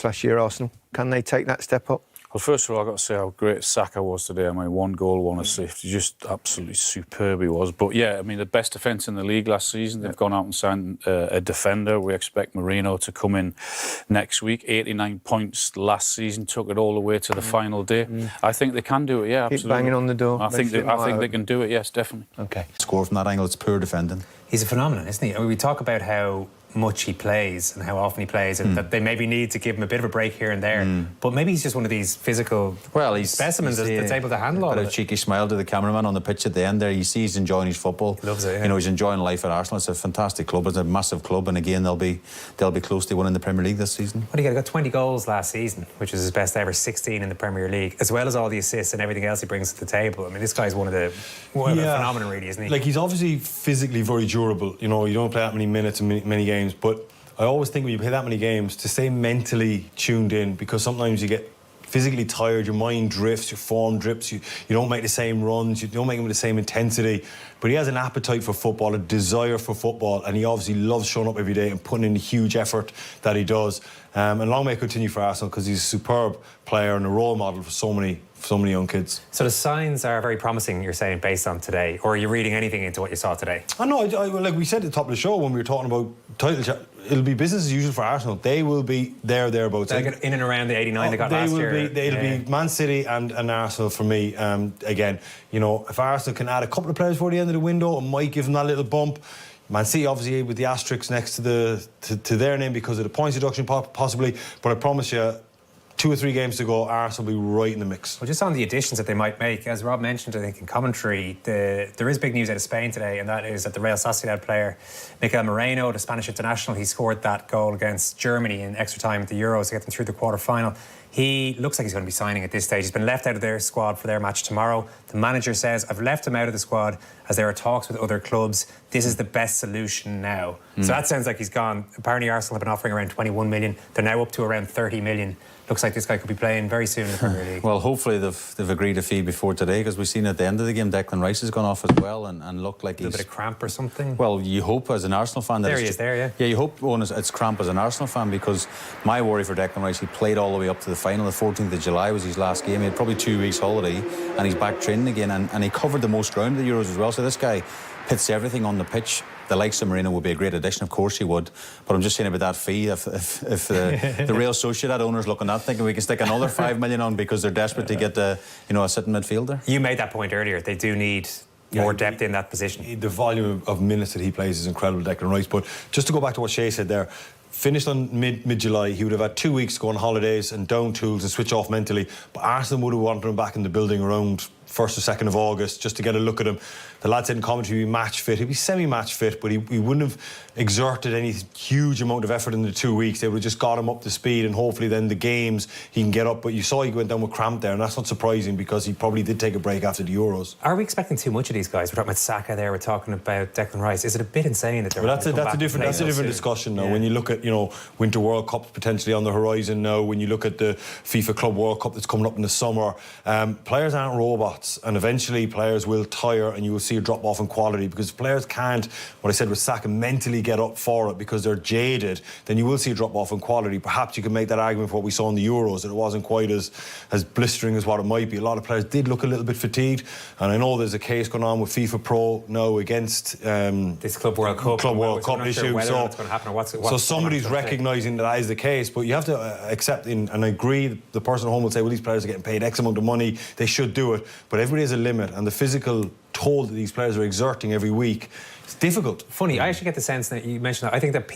last year, Arsenal. Can they take that step up? Well, first of all, I've got to say how great Saka was today. I mean, 1 goal, 1 assist. Just absolutely superb he was. But yeah, I mean, the best defence in the league last season. They've gone out and signed a defender. We expect Moreno to come in next week. 89 points last season, took it all the way to the final day. I think they can do it, yeah, absolutely. Keep banging on the door. I think they can do it, yes, definitely. Okay. Score from that angle, it's poor defending. He's a phenomenon, isn't he? I mean, we talk about how much he plays and how often he plays, and that they maybe need to give him a bit of a break here and there. But maybe he's just one of these physical specimens that's able to handle all of it. A cheeky smile to the cameraman on the pitch at the end there. You see he's enjoying his football. He loves it, yeah. You know, he's enjoying life at Arsenal. It's a fantastic club. It's a massive club, and again, they'll be close to winning the Premier League this season. What do you get? He got 20 goals last season, which is his best ever, 16 in the Premier League, as well as all the assists and everything else he brings to the table. I mean, this guy's one of the phenomenon, really, isn't he? Like, he's obviously physically very durable. You know, you don't play that many minutes and many games, but I always think when you play that many games, to stay mentally tuned in, because sometimes you get physically tired, your mind drifts, your form drifts, you don't make the same runs, you don't make them with the same intensity. But he has an appetite for football, a desire for football, and he obviously loves showing up every day and putting in the huge effort that he does. And long may it continue for Arsenal, because he's a superb player and a role model for so many young kids. So the signs are very promising, you're saying, based on today, or are you reading anything into what you saw today? I know, like we said at the top of the show when we were talking about title chat, it'll be business as usual for Arsenal. They will be thereabouts. They'll get in and around the 89 they got last year. They'll be Man City and Arsenal for me. Again, you know, if Arsenal can add a couple of players before the end of the window, it might give them that little bump. Man City, obviously, with the asterisk next to their name because of the points deduction, possibly. But I promise you, 2 or 3 games to go, Arsenal will be right in the mix. Well, just on the additions that they might make, as Rob mentioned, I think, in commentary, there is big news out of Spain today, and that is that the Real Sociedad player, Mikel Moreno, the Spanish international, he scored that goal against Germany in extra time at the Euros to get them through the quarter-final. He looks like he's going to be signing at this stage. He's been left out of their squad for their match tomorrow. The manager says, I've left him out of the squad as there are talks with other clubs. This is the best solution now. So that sounds like he's gone. Apparently Arsenal have been offering around 21 million. They're now up to around 30 million. Looks like this guy could be playing very soon in the Premier League. Well, hopefully they've agreed a fee before today, because we've seen at the end of the game Declan Rice has gone off as well and looked like he's... A bit of cramp or something? Well, you hope as an Arsenal fan... There he is, yeah. Yeah, you hope it's cramp as an Arsenal fan, because my worry for Declan Rice, he played all the way up to the final. The 14th of July was his last game. He had probably 2 weeks holiday, and he's back training again, and he covered the most ground of the Euros as well. So this guy hits everything on the pitch. The likes of Moreno would be a great addition, of course he would. But I'm just saying about that fee, if the Real Sociedad owners looking at thinking we can stick another 5 million on because they're desperate to get a sitting midfielder. You made that point earlier. They do need more depth in that position. The volume of minutes that he plays is incredible, Declan Rice. But just to go back to what Shay said there, finished on mid-July, he would have had 2 weeks to go on holidays and down tools and switch off mentally. But Arsenal would have wanted him back in the building around 1st or 2nd of August just to get a look at him. The lad said in commentary he'd be match fit. He'd be semi-match fit, but he wouldn't have exerted any huge amount of effort in the 2 weeks. They would have just got him up to speed, and hopefully then the games he can get up. But you saw he went down with cramp there, and that's not surprising because he probably did take a break after the Euros. Are we expecting too much of these guys? We're talking about Saka there, we're talking about Declan Rice. Is it a bit insane that they're... Well, that's a different discussion now. Yeah. When you look at, Winter World Cups potentially on the horizon now, when you look at the FIFA Club World Cup that's coming up in the summer, players aren't robots, and eventually players will tire and you will see a drop off in quality, because players can't, what I said with Saka, mentally get up for it because they're jaded. Then you will see a drop off in quality. Perhaps you can make that argument for what we saw in the Euros, that it wasn't quite as blistering as what it might be. A lot of players did look a little bit fatigued, and I know there's a case going on with FIFA Pro now against this Club World Cup issue. So somebody's recognising that is the case, but you have to accept, and I agree, the person at home will say, well, these players are getting paid X amount of money, they should do it, but everybody has a limit, and the physical toll that these players are exerting every week, it's difficult. Funny, I actually get the sense that you mentioned that. I think that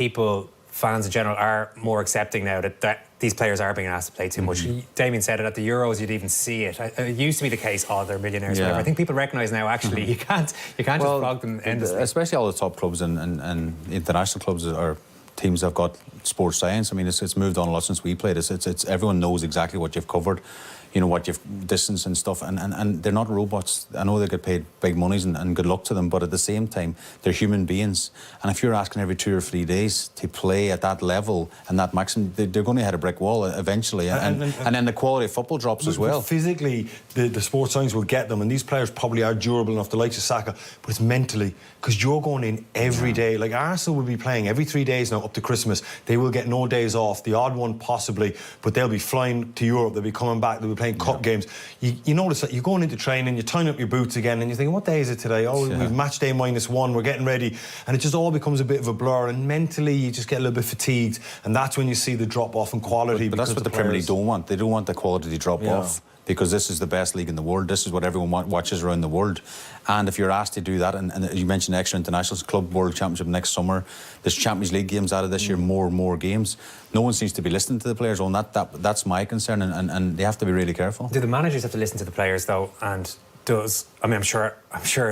fans in general, are more accepting now that these players are being asked to play too much. Damien said it at the Euros, you'd even see it. It used to be the case, they're millionaires, whatever. I think people recognise now, actually, you can't just flog them endlessly. Especially all the top clubs and international clubs or teams that have got sports science. I mean, it's moved on a lot since we played. It's everyone knows exactly what you've covered, what you've distance and stuff, and they're not robots. I know they get paid big monies and good luck to them, but at the same time, they're human beings. And if you're asking every 2 or 3 days to play at that level and that maximum, they're going to hit a brick wall eventually, and then the quality of football drops as well. Physically, the sports science will get them, and these players probably are durable enough, the likes of Saka, but it's mentally, because you're going in every day. Like Arsenal will be playing every 3 days now up to Christmas. They They will get no days off. The odd one possibly, but they'll be flying to Europe. They'll be coming back. They'll be playing cup games. You notice that you're going into training, you're tying up your boots again, and you're thinking, what day is it today? Oh, we've match day -1. We're getting ready, and it just all becomes a bit of a blur. And mentally, you just get a little bit fatigued, and that's when you see the drop off in quality. But that's what the Premier League don't want. They don't want the quality to drop off, because this is the best league in the world. This is what everyone watches around the world. And if you're asked to do that, and you mentioned extra internationals, Club World Championship next summer, there's Champions League games out of this year, more and more games. No one seems to be listening to the players on that. That's my concern, and they have to be really careful. Do the managers have to listen to the players though? And I'm sure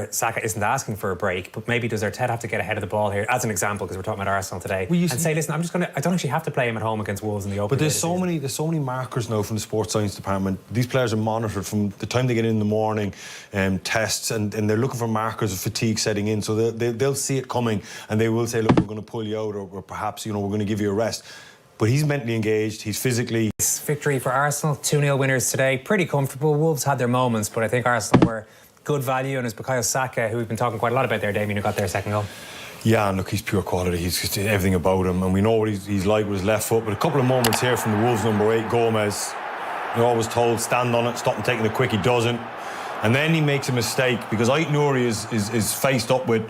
Saka isn't asking for a break, but maybe does Arteta have to get ahead of the ball here, as an example, because we're talking about Arsenal today, and say, listen, I don't actually have to play him at home against Wolves in the opening. But there's so many markers now from the sports science department. These players are monitored from the time they get in the morning, tests, and they're looking for markers of fatigue setting in. So they'll see it coming, and they will say, look, we're going to pull you out, or perhaps we're going to give you a rest. But he's mentally engaged, he's physically... Victory for Arsenal, 2-0 winners today. Pretty comfortable. Wolves had their moments, but I think Arsenal were good value, and it's Bukayo Saka, who we've been talking quite a lot about there, Damien, who got their second goal. Yeah, and look, he's pure quality. He's just everything about him, and we know what he's like with his left foot. But a couple of moments here from the Wolves number 8, Gomez. You're always told, stand on it, stop him taking it quick. He doesn't. And then he makes a mistake, because Ait-Nouri is faced up with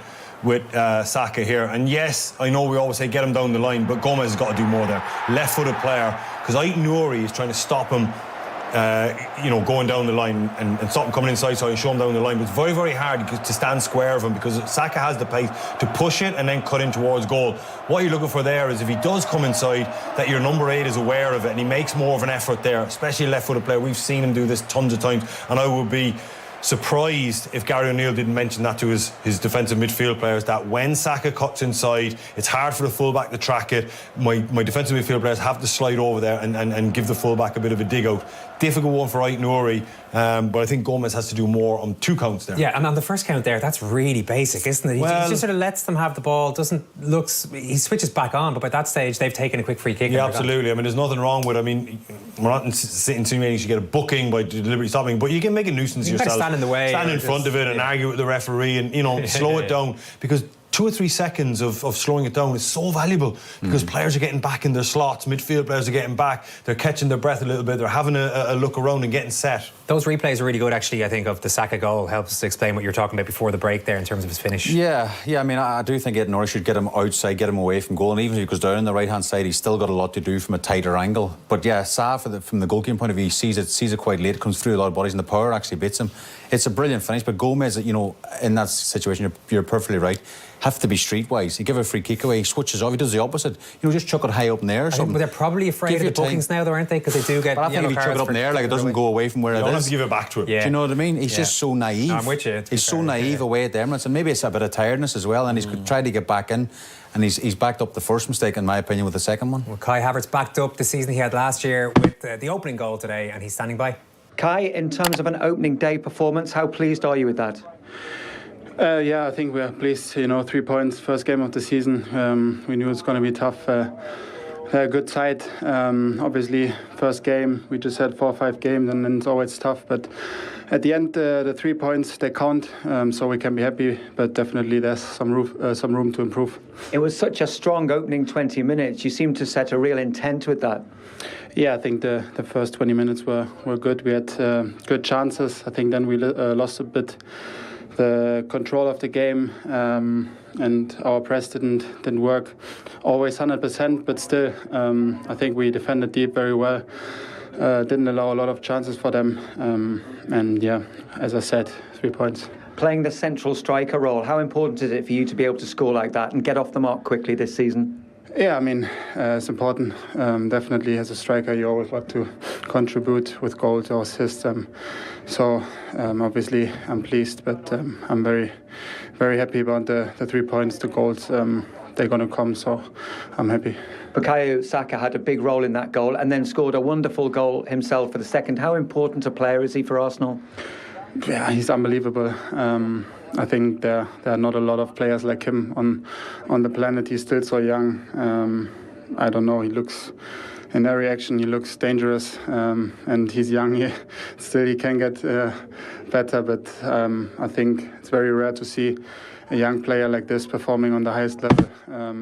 Saka here. And yes, I know we always say get him down the line, but Gomez has got to do more there. Left-footed player, because Ait-Nouri is trying to stop him, going down the line and stop him coming inside, so you show him down the line. But it's very, very hard to stand square of him, because Saka has the pace to push it and then cut in towards goal. What you're looking for there is, if he does come inside, that your number 8 is aware of it and he makes more of an effort there, especially a left-footed player. We've seen him do this tons of times, and I would be surprised if Gary O'Neill didn't mention that to his defensive midfield players, that when Saka cuts inside, it's hard for the fullback to track it. My defensive midfield players have to slide over there and give the fullback a bit of a dig out. Difficult one for Ait-Nouri, but I think Gomez has to do more on 2 counts there. Yeah, and on the first count there, that's really basic, isn't it? He just sort of lets them have the ball, he switches back on, but by that stage they've taken a quick free kick. Yeah, absolutely. I mean, there's nothing wrong with it. I mean, we're not insinuating you should get a booking by deliberately stopping, but you can make a nuisance yourself. Stand in the way. Stand in front of it and argue with the referee and, slow it down, because 2 or 3 seconds of slowing it down is so valuable, because players are getting back in their slots, midfield players are getting back, they're catching their breath a little bit, they're having a look around and getting set. Those replays are really good, actually, I think, of the Saka goal. Helps us explain what you were talking about before the break there in terms of his finish. Yeah, I mean, I do think Ait-Nouri should get him outside, get him away from goal, and even if he goes down on the right-hand side, he's still got a lot to do from a tighter angle. But yeah, Sa, from the goalkeeping point of view, he sees it quite late, comes through a lot of bodies, and the power actually beats him. It's a brilliant finish, but Gomez, in that situation, you're perfectly right, have to be streetwise. He give a free kick away, he switches off, he does the opposite. Just chuck it high up in the air or something. But they're probably afraid of the bookings now, though, aren't they? Because they do get. But I think if you chuck it up in the air, it doesn't go away from where it is. You don't have to give it back to him. Yeah. Do you know what I mean? He's just so naive. No, I'm with you. He's so naive away at the Emirates, and maybe it's a bit of tiredness as well, and he's tried to get back in, and he's backed up the first mistake, in my opinion, with the second one. Well, Kai Havertz backed up the season he had last year with the opening goal today, and he's standing by. Kai, in terms of an opening day performance, how pleased are you with that? Yeah, I think we're pleased. 3 points, first game of the season. We knew it's going to be tough. They're a good side. Obviously, first game, we just had 4 or 5 games, and then it's always tough. But at the end, the 3 points, they count, so we can be happy. But definitely there's some room to improve. It was such a strong opening 20 minutes. You seem to set a real intent with that. Yeah, I think the first 20 minutes were good. We had good chances. I think then we lost a bit the control of the game, and our press didn't work always 100%, but still I think we defended deep very well, didn't allow a lot of chances for them, and yeah, as I said, 3 points. Playing the central striker role, how important is it for you to be able to score like that and get off the mark quickly this season? Yeah, I mean, it's important. Definitely, as a striker, you always want to contribute with goals or assists. So, obviously, I'm pleased, but I'm very, very happy about the 3 points, the goals. They're going to come, so I'm happy. Bukayo Saka had a big role in that goal and then scored a wonderful goal himself for the second. How important a player is he for Arsenal? Yeah, he's unbelievable. I think there are not a lot of players like him on the planet. He's still so young. I don't know, he looks, in every action he looks dangerous, and he's young. He can get better, but I think it's very rare to see a young player like this performing on the highest level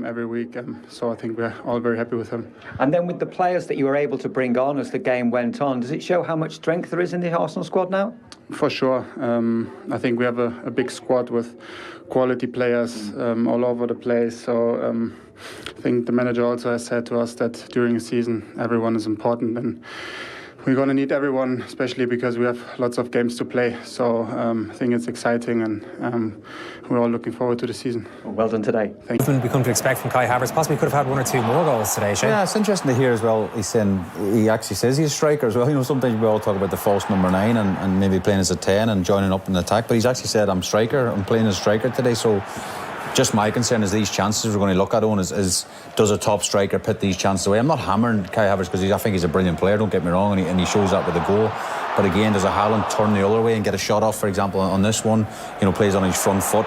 every week. So I think we're all very happy with him. And then with the players that you were able to bring on as the game went on, does it show how much strength there is in the Arsenal squad now? For sure. I think we have a big squad with quality players all over the place. So I think the manager also has said to us that during the season everyone is important, and we're going to need everyone, especially because we have lots of games to play. So I think it's exciting, and we're all looking forward to the season. Well done today. Thank you. We come to expect from Kai Havertz, possibly could have had 1 or 2 more goals today, Shane. Yeah, it's interesting to hear as well. He actually says he's a striker as well. You know, sometimes we all talk about the false number 9 and maybe playing as a 10 and joining up in the attack, but he's actually said, I'm playing as a striker today. So just my concern is these chances we're going to look at on is does a top striker put these chances away? I'm not hammering Kai Havertz because I think he's a brilliant player, don't get me wrong, and he shows that with a goal. But again, does a Haaland turn the other way and get a shot off, for example, on this one? You know, plays on his front foot.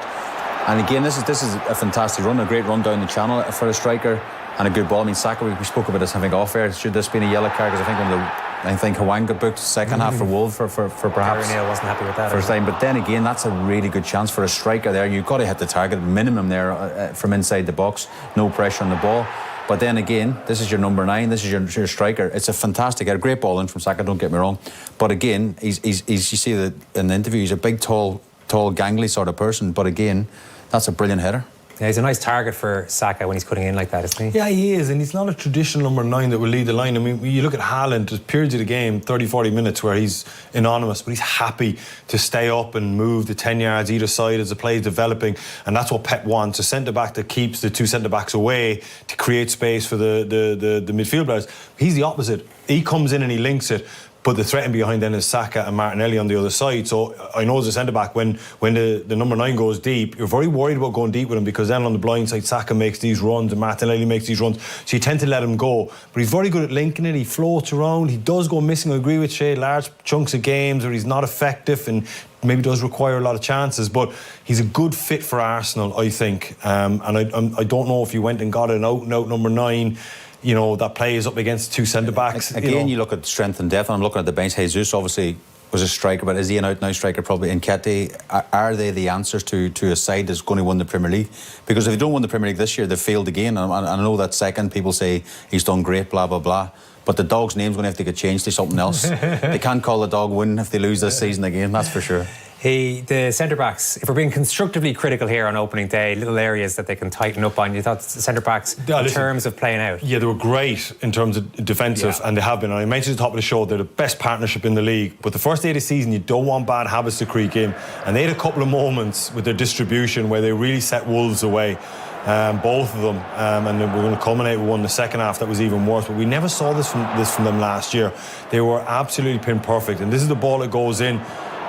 And again, this is a fantastic run, a great run down the channel for a striker, and a good ball. I mean, Saka, we spoke about this, I think, off air. Should this be a yellow card? Because I think Hwang got booked second half for Wolves for perhaps Gary O'Neill wasn't happy with that first time. But then again, that's a really good chance for a striker there. You've got to hit the target minimum there from inside the box. No pressure on the ball. But then again, this is your number 9. This is your striker. It's a fantastic, a great ball in from Saka. Don't get me wrong. But again, he's you see that in the interview, he's a big, tall, gangly sort of person. But again, that's a brilliant header. Yeah, he's a nice target for Saka when he's cutting in like that, isn't he? Yeah, he is, and he's not a traditional number 9 that will lead the line. I mean, you look at Haaland, there's periods of the game, 30, 40 minutes, where he's anonymous, but he's happy to stay up and move the 10 yards either side as the play is developing, and that's what Pep wants, a centre-back that keeps the 2 centre-backs away to create space for the midfield players. He's the opposite. He comes in and he links it. But the threat behind then is Saka and Martinelli on the other side. So I know as a centre-back, when the number 9 goes deep, you're very worried about going deep with him, because then on the blind side, Saka makes these runs and Martinelli makes these runs. So you tend to let him go. But he's very good at linking it. He floats around. He does go missing, I agree with Shay, large chunks of games where he's not effective and maybe does require a lot of chances. But he's a good fit for Arsenal, I think. And I don't know if you went and got an out-and-out number 9, you know, that plays up against 2 centre-backs. Again, you look at strength and depth, and I'm looking at the bench. Jesus obviously was a striker, but is he an out-and-out striker? Probably. Nketiah, are they the answers to a side that's going to win the Premier League? Because if they don't win the Premier League this year, they've failed again. And I know that second, people say he's done great, blah, blah, blah. But the dog's name's going to have to get changed to something else. They can't call the dog Win if they lose this season again, that's for sure. The centre-backs, if we're being constructively critical here on opening day, little areas that they can tighten up on, you thought the centre-backs, in terms of playing out? Yeah, they were great in terms of defensive, and they have been. And I mentioned at the top of the show, they're the best partnership in the league. But the first day of the season, you don't want bad habits to creep in. And they had a couple of moments with their distribution where they really set Wolves away. Both of them, and we're going to culminate with one in the second half that was even worse. But we never saw this from them last year. They were absolutely pin perfect, and this is the ball that goes in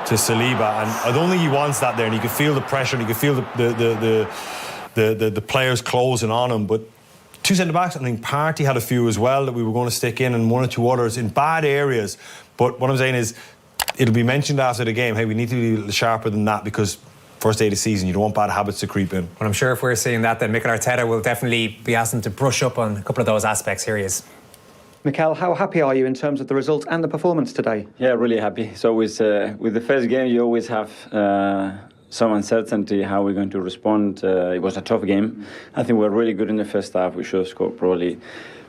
to Saliba, and I don't think he wants that there. And you could feel the pressure, and you could feel the players closing on him. But 2 centre backs, I think Partey had a few as well that we were going to stick in, and 1 or 2 others in bad areas. But what I'm saying is, it'll be mentioned after the game. Hey, we need to be a little sharper than that, because first day of the season, you don't want bad habits to creep in. Well, I'm sure if we're seeing that, then Mikel Arteta will definitely be asking to brush up on a couple of those aspects. Here he is. Mikel, how happy are you in terms of the result and the performance today? Yeah, really happy. So with the first game, you always have some uncertainty how we're going to respond. It was a tough game. I think we were really good in the first half. We should have scored probably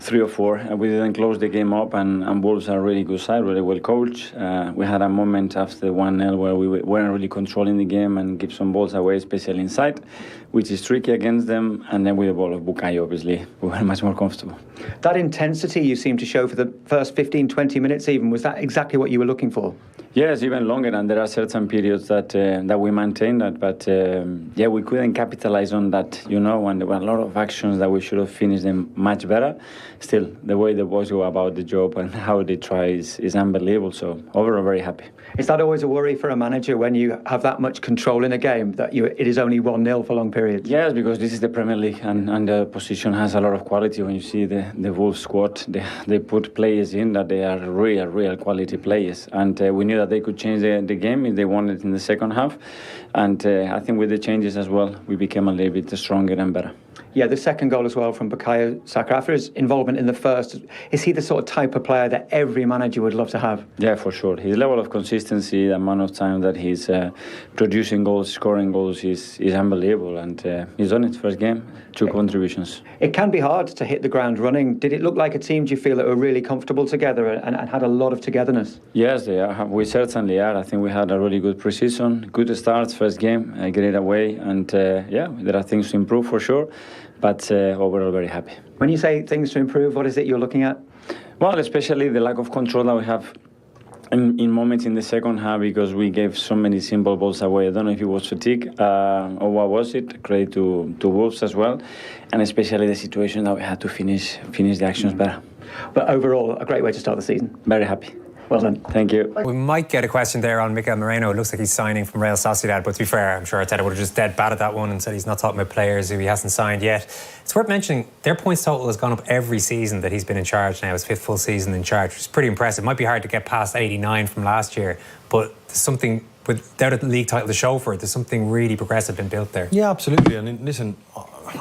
3 or 4, and we didn't close the game up, and Wolves are a really good side, really well coached. We had a moment after 1-0 where we weren't really controlling the game and give some balls away, especially inside, which is tricky against them, and then with the ball of Bukayo, obviously, we were much more comfortable. That intensity you seem to show for the first 15, 20 minutes even, was that exactly what you were looking for? Yes, even longer, and there are certain periods that we maintained that, but yeah, we couldn't capitalize on that, you know, and there were a lot of actions that we should have finished them much better. Still, the way the boys go about the job and how they try is unbelievable, so overall very happy. Is that always a worry for a manager when you have that much control in a game, that it is only 1-0 for long periods? Yes, because this is the Premier League, and the position has a lot of quality. When you see the Wolves squad, they put players in that they are real quality players, and we knew that they could change the game if they wanted in the second half, and I think with the changes as well, we became a little bit stronger and better. Yeah, the second goal as well from Bukayo Saka. After his involvement in the first, is he the sort of type of player that every manager would love to have? Yeah, for sure. His level of consistency, the amount of time that he's producing goals, scoring goals, is unbelievable. And he's done it first game, 2 contributions. It can be hard to hit the ground running. Did it look like a team, do you feel, that were really comfortable together and had a lot of togetherness? Yes, they are. We certainly are. I think we had a really good pre-season, good start, first game, get it away. And yeah, there are things to improve for sure. But overall, very happy. When you say things to improve, what is it you're looking at? Well, especially the lack of control that we have in moments in the second half, because we gave so many simple balls away. I don't know if it was fatigue or what was it. Credit to Wolves as well, and especially the situation that we had to finish the actions better. But overall, a great way to start the season. Very happy. Well done. Thank you. We might get a question there on Mikel Moreno. It looks like he's signing from Real Sociedad, but to be fair, I'm sure Arteta would have just dead batted that one and said he's not talking about players who he hasn't signed yet. It's worth mentioning their points total has gone up every season that he's been in charge now. His 5th full season in charge, which is pretty impressive. It might be hard to get past 89 from last year, but there's something, without a league title to show for it, there's something really progressive been built there. Yeah, absolutely. And listen,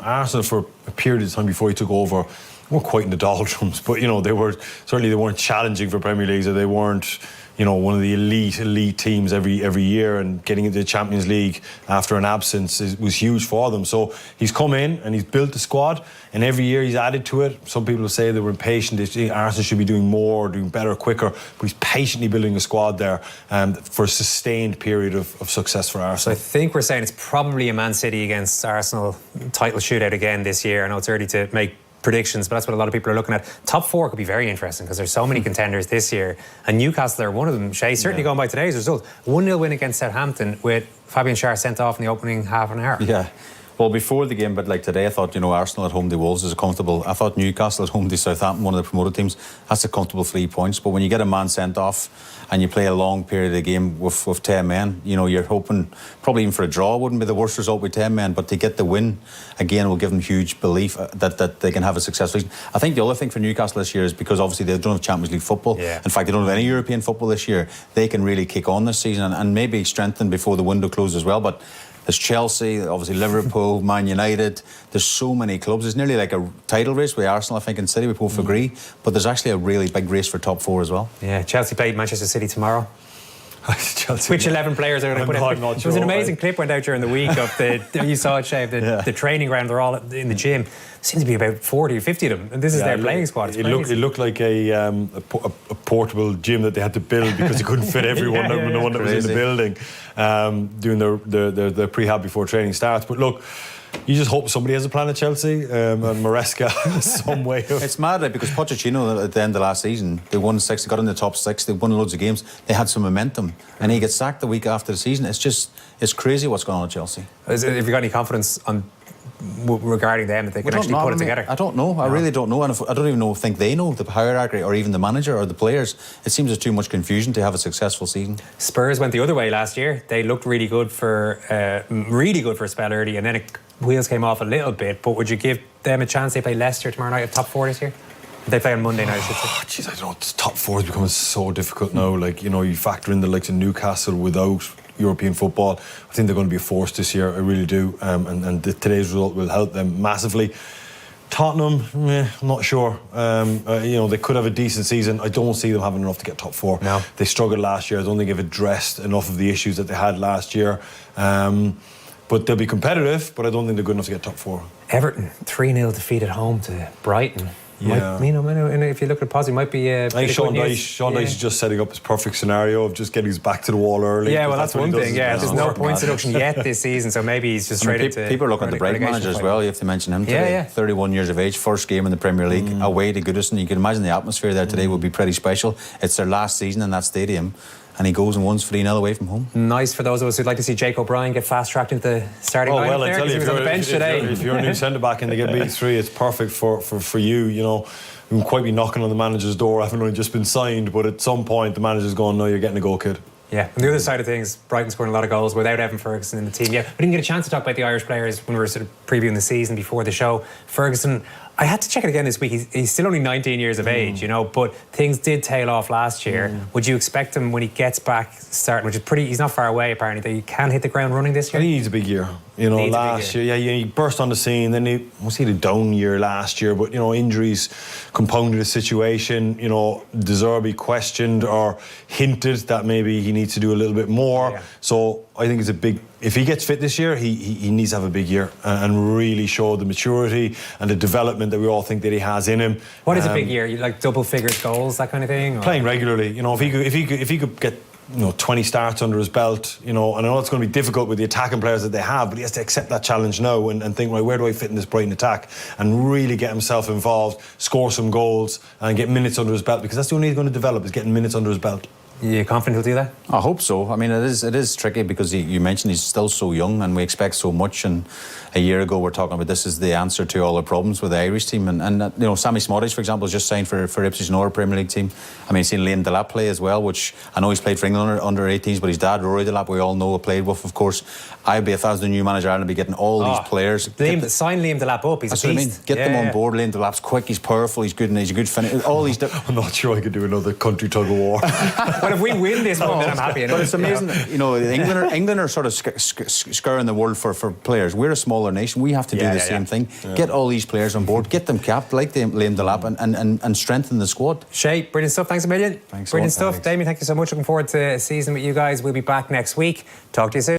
Arsenal for a period of time before he took over weren't quite in the doldrums, but you know they weren't challenging for Premier League, so they weren't, you know, one of the elite teams every year, and getting into the Champions League after an absence was huge for them. So he's come in and he's built the squad, and every year he's added to it. Some people say they were impatient. They think Arsenal should be doing more, doing better, quicker, but he's patiently building a squad there for a sustained period of success for Arsenal. So I think we're saying it's probably a Man City against Arsenal title shootout again this year. I know it's early to make predictions, but that's what a lot of people are looking at. Top 4 could be very interesting because there's so many contenders this year, and Newcastle are one of them. Shay, certainly going by today's result, 1-0 win against Southampton with Fabian Schär sent off in the opening half an hour. Yeah. Well, before the game, but like today, I thought, you know, Arsenal at home to Wolves is a comfortable. I thought Newcastle at home to Southampton, one of the promoted teams, that's a comfortable 3 points. But when you get a man sent off and you play a long period of the game with 10 men, you know, you're hoping probably even for a draw wouldn't be the worst result with 10 men. But to get the win again will give them huge belief that they can have a successful season. I think the other thing for Newcastle this year is because obviously they don't have Champions League football. Yeah. In fact, they don't have any European football this year. They can really kick on this season and maybe strengthen before the window closes as well. But there's Chelsea, obviously Liverpool, Man United. There's so many clubs. It's nearly like a title race with Arsenal, I think, and City. We both agree. But there's actually a really big race for top 4 as well. Yeah, Chelsea played Manchester City tomorrow. Chelsea, Which 11 players are going to put in? There was an amazing clip went out during the week of you saw it, Shay, the training ground. They're all in the gym. Seems to be about 40 or 50 of them, and this is their playing squad. It looked like a portable gym that they had to build because they couldn't fit everyone. No one that was in the building doing their prehab before training starts. But look, you just hope somebody has a plan at Chelsea and Maresca some way. It's mad, right? Because Pochettino at the end of last season, they won 6, they got in the top 6, they won loads of games, they had some momentum, and he gets sacked the week after the season. It's crazy what's going on at Chelsea. Have you got any confidence regarding them that they can actually put it together? I don't know. I really don't know, and I don't even think they know the hierarchy or even the manager or the players. It seems there's too much confusion to have a successful season. Spurs went the other way last year. They looked really good for a spell early, and then wheels came off a little bit. But would you give them a chance? They play Leicester tomorrow night at top 4 this year. They play on Monday night, I should say. Jeez, I don't know. Top 4 is becoming so difficult now. Like, you know, you factor in the likes of Newcastle without European football. I think they're going to be a force this year. I really do. And today's result will help them massively. Tottenham, I'm not sure. You know, they could have a decent season. I don't see them having enough to get top 4. No. They struggled last year. I don't think they've addressed enough of the issues that they had last year. But they'll be competitive, but I don't think they're good enough to get top 4. Everton, 3-0 defeat at home to Brighton. Yeah. If you look at positive, might be. I think Sean Dyche is just setting up his perfect scenario of just getting his back to the wall early. Yeah, well, that's one thing. Yeah, there's no Work points mad. deduction yet this season, so maybe he's just straight into. People are looking at the Brighton manager as well. You have to mention him today. Yeah. 31 years of age, first game in the Premier League, away to Goodison. You can imagine the atmosphere there today would be pretty special. It's their last season in that stadium, and he goes and wins 3-0 away from home. Nice for those of us who'd like to see Jake O'Brien get fast-tracked into the starting lineup. Well, I there, tell you, he was on the bench today. If you're a new centre-back and they get beat 3, it's perfect for you, you know. You won't quite be knocking on the manager's door, having only just been signed, but at some point the manager's going, no, you're getting a goal, kid. Yeah, and the other side of things, Brighton scoring a lot of goals without Evan Ferguson in the team. Yeah, we didn't get a chance to talk about the Irish players when we were sort of previewing the season before the show. Ferguson, I had to check it again this week. He's still only 19 years of age, you know, but things did tail off last year. Would you expect him when he gets back starting, which is pretty, he's not far away apparently, that he can hit the ground running this year? He needs a big year. You know, last year, he burst on the scene. Then he had a down year last year, but you know, injuries compounded the situation. You know, deserve be questioned or hinted that maybe he needs to do a little bit more. Yeah. So I think it's a big. If he gets fit this year, he needs to have a big year and really show the maturity and the development that we all think that he has in him. What is a big year? You like double figures goals, that kind of thing? Or? Playing regularly. You know, if he could get 20 starts under his belt, and I know it's going to be difficult with the attacking players that they have, but he has to accept that challenge now and think, right, where do I fit in this Brighton attack, and really get himself involved, score some goals and get minutes under his belt, because that's the only way he's going to develop, is getting minutes under his belt. You confident he'll do that? I hope so. I mean, it is tricky because you mentioned he's still so young and we expect so much. And a year ago, we're talking about this is the answer to all the problems with the Irish team. And Sammy Smodic, for example, has just signed for Ipswich and our Premier League team. I mean, seen Liam Delap play as well, which I know he's played for England under 18s, but his dad, Rory Delap, we all know, played with, of course. I'd be, if I was the new manager, I'd be getting all these players. Sign Liam Delap up. He's a beast. What I mean. Get them on board. Liam Delap's quick, he's powerful, he's good, and he's a good finisher. All these. I'm not sure I could do another country tug of war. But if we win this one, then I'm happy. But it's amazing that, England are sort of scouring the world for players. We're a smaller nation. We have to do the same thing. Yeah. Get all these players on board, get them capped like Liam Delap, and strengthen the squad. Shay, brilliant stuff. Thanks a million. Thanks. Brilliant stuff. Damien, thank you so much. Looking forward to a season with you guys. We'll be back next week. Talk to you soon.